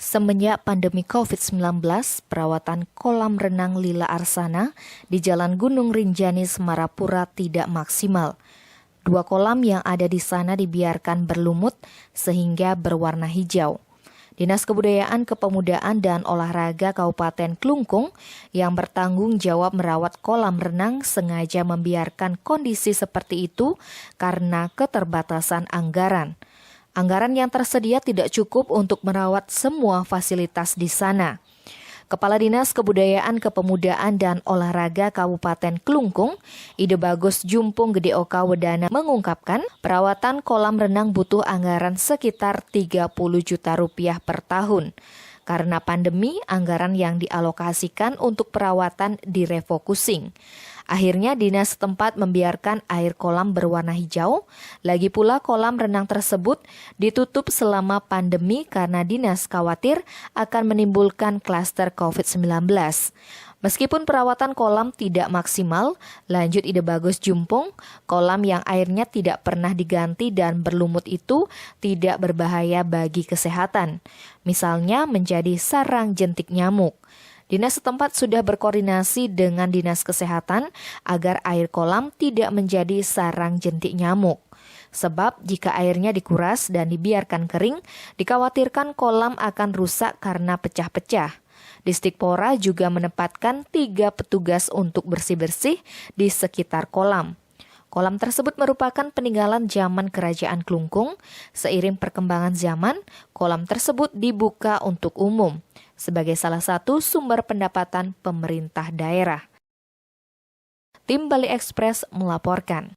Semenjak pandemi COVID-19, perawatan kolam renang Lila Arsana di Jalan Gunung Rinjani, Semarapura tidak maksimal. 2 kolam yang ada di sana dibiarkan berlumut sehingga berwarna hijau. Dinas Kebudayaan, Kepemudaan, dan Olahraga Kabupaten Klungkung yang bertanggung jawab merawat kolam renang sengaja membiarkan kondisi seperti itu karena keterbatasan anggaran. Anggaran yang tersedia tidak cukup untuk merawat semua fasilitas di sana. Kepala Dinas Kebudayaan, Kepemudaan, dan Olahraga Kabupaten Klungkung, Ide Bagus Jumpung Gede Oka Wedana mengungkapkan, perawatan kolam renang butuh anggaran sekitar 30 juta rupiah per tahun. Karena pandemi, anggaran yang dialokasikan untuk perawatan direfocusing. Akhirnya dinas setempat membiarkan air kolam berwarna hijau. Lagi pula kolam renang tersebut ditutup selama pandemi karena dinas khawatir akan menimbulkan klaster COVID-19. Meskipun perawatan kolam tidak maksimal, lanjut Ide Bagus Jumpung, kolam yang airnya tidak pernah diganti dan berlumut itu tidak berbahaya bagi kesehatan. Misalnya menjadi sarang jentik nyamuk. Dinas setempat sudah berkoordinasi dengan Dinas Kesehatan agar air kolam tidak menjadi sarang jentik nyamuk. Sebab jika airnya dikuras dan dibiarkan kering, dikhawatirkan kolam akan rusak karena pecah-pecah. Distikpora juga menempatkan 3 petugas untuk bersih-bersih di sekitar kolam. Kolam tersebut merupakan peninggalan zaman Kerajaan Klungkung. Seiring perkembangan zaman, kolam tersebut dibuka untuk umum sebagai salah satu sumber pendapatan pemerintah daerah. Tim Bali Express melaporkan.